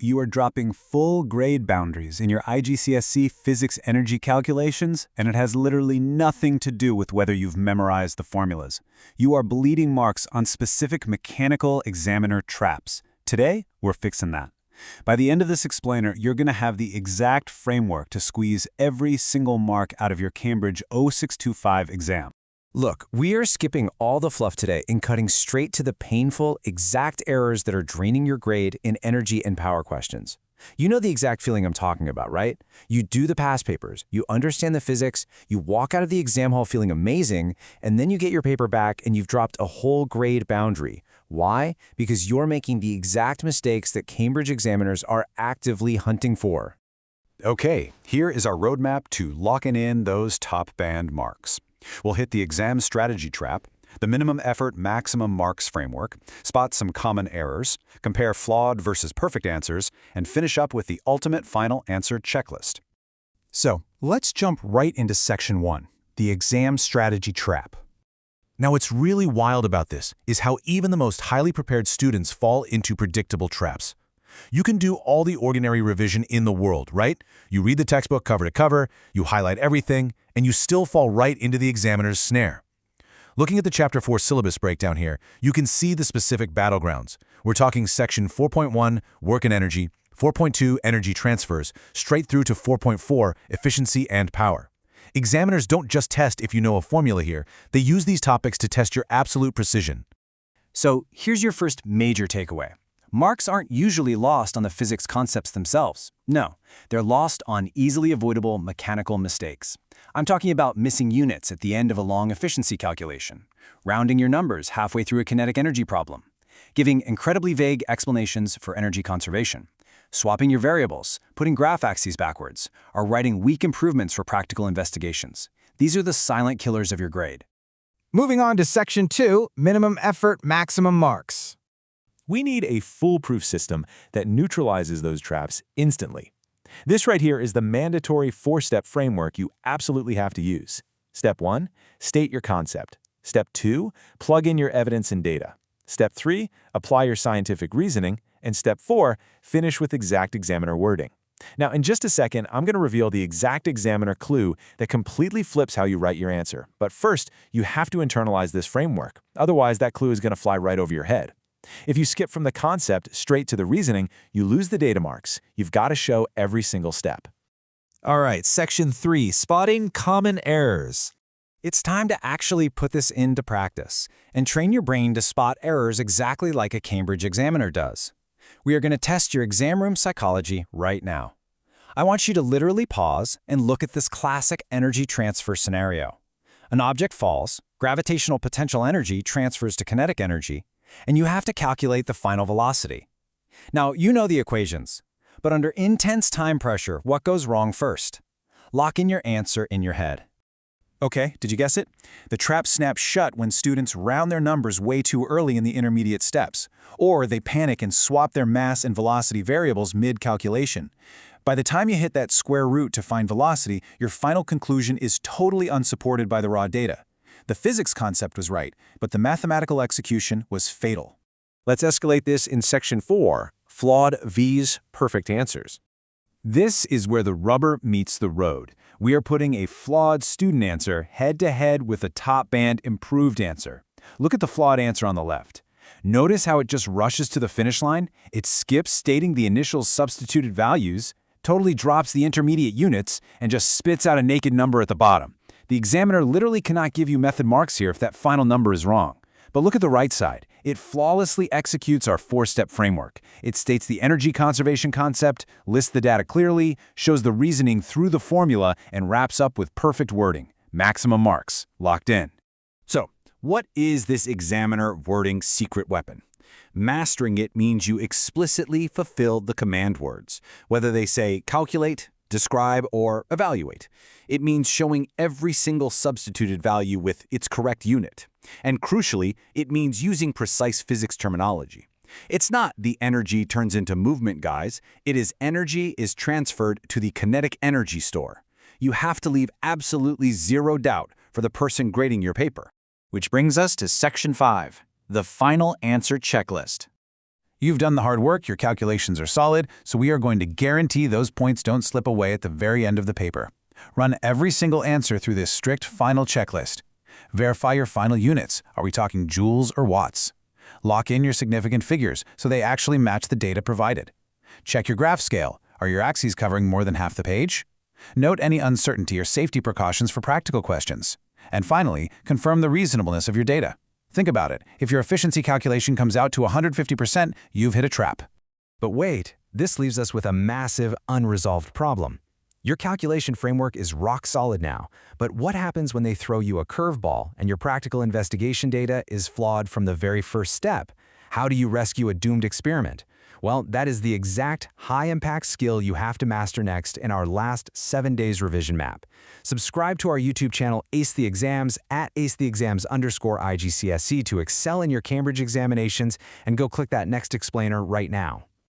you are dropping full grade boundaries in your IGCSE physics energy calculations, and it has literally nothing to do with whether you've memorized the formulas. You are bleeding marks on specific mechanical examiner traps. Today, we're fixing that. By the end of this explainer, you're going to have the exact framework to squeeze every single mark out of your Cambridge 0625 exam. Look, we are skipping all the fluff today and cutting straight to the painful, exact errors that are draining your grade in energy and power questions. You know the exact feeling I'm talking about, right? You do the past papers, you understand the physics, you walk out of the exam hall feeling amazing, and then you get your paper back and you've dropped a whole grade boundary. Why? Because you're making the exact mistakes that Cambridge examiners are actively hunting for. Okay, here is our roadmap to locking in those top band marks. We'll hit the exam strategy trap, the minimum effort, maximum marks framework, spot some common errors, compare flawed versus perfect answers, and finish up with the ultimate final answer checklist. So, let's jump right into Section 1, the exam strategy trap. Now, what's really wild about this is how even the most highly prepared students fall into predictable traps. You can do all the ordinary revision in the world, right? You read the textbook cover to cover, you highlight everything, and you still fall right into the examiner's snare. Looking at the Chapter 4 syllabus breakdown here, you can see the specific battlegrounds. We're talking Section 4.1, Work and Energy, 4.2, Energy Transfers, straight through to 4.4, Efficiency and Power. Examiners don't just test if you know a formula here, they use these topics to test your absolute precision. So here's your first major takeaway. Marks aren't usually lost on the physics concepts themselves. No, they're lost on easily avoidable mechanical mistakes. I'm talking about missing units at the end of a long efficiency calculation, rounding your numbers halfway through a kinetic energy problem, giving incredibly vague explanations for energy conservation, swapping your variables, putting graph axes backwards, or writing weak improvements for practical investigations. These are the silent killers of your grade. Moving on to Section 2, minimum effort, maximum marks. We need a foolproof system that neutralizes those traps instantly. This right here is the mandatory 4-step framework you absolutely have to use. Step 1, state your concept. Step 2, plug in your evidence and data. Step 3, apply your scientific reasoning. And Step 4, finish with exact examiner wording. Now, in just a second, I'm going to reveal the exact examiner clue that completely flips how you write your answer. But first, you have to internalize this framework. Otherwise, that clue is going to fly right over your head. If you skip from the concept straight to the reasoning, you lose the data marks. You've got to show every single step. All right, Section 3, spotting common errors. It's time to actually put this into practice and train your brain to spot errors exactly like a Cambridge examiner does. We are going to test your exam room psychology right now. I want you to literally pause and look at this classic energy transfer scenario. An object falls, gravitational potential energy transfers to kinetic energy, and you have to calculate the final velocity. Now, you know the equations, but under intense time pressure, what goes wrong first? Lock in your answer in your head. Okay, did you guess it? The trap snaps shut when students round their numbers way too early in the intermediate steps, or they panic and swap their mass and velocity variables mid-calculation. By the time you hit that square root to find velocity, your final conclusion is totally unsupported by the raw data. The physics concept was right, but the mathematical execution was fatal. Let's escalate this in Section 4, flawed V's perfect answers. This is where the rubber meets the road. We are putting a flawed student answer head-to-head with a top-band improved answer. Look at the flawed answer on the left. Notice how it just rushes to the finish line? It skips stating the initial substituted values, totally drops the intermediate units, and just spits out a naked number at the bottom. The examiner literally cannot give you method marks here if that final number is wrong. But look at the right side. It flawlessly executes our 4-step framework. It states the energy conservation concept, lists the data clearly, shows the reasoning through the formula, and wraps up with perfect wording. Maximum marks. Locked in. So, what is this examiner wording secret weapon? Mastering it means you explicitly fulfill the command words, whether they say calculate, describe, or evaluate. It means showing every single substituted value with its correct unit. And crucially, it means using precise physics terminology. It's not the energy turns into movement, guys. It is energy is transferred to the kinetic energy store. You have to leave absolutely zero doubt for the person grading your paper. Which brings us to Section 5, the final answer checklist. You've done the hard work, your calculations are solid, so we are going to guarantee those points don't slip away at the very end of the paper. Run every single answer through this strict final checklist. Verify your final units. Are we talking joules or watts? Lock in your significant figures so they actually match the data provided. Check your graph scale. Are your axes covering more than half the page? Note any uncertainty or safety precautions for practical questions. And finally, confirm the reasonableness of your data. Think about it. If your efficiency calculation comes out to 150%, you've hit a trap. But wait, this leaves us with a massive, unresolved problem. Your calculation framework is rock solid now, but what happens when they throw you a curveball and your practical investigation data is flawed from the very first step? How do you rescue a doomed experiment? Well, that is the exact high-impact skill you have to master next in our last 7 days revision map. Subscribe to our YouTube channel Ace the Exams at @acetheexams_IGCSE to excel in your Cambridge examinations, and go click that next explainer right now.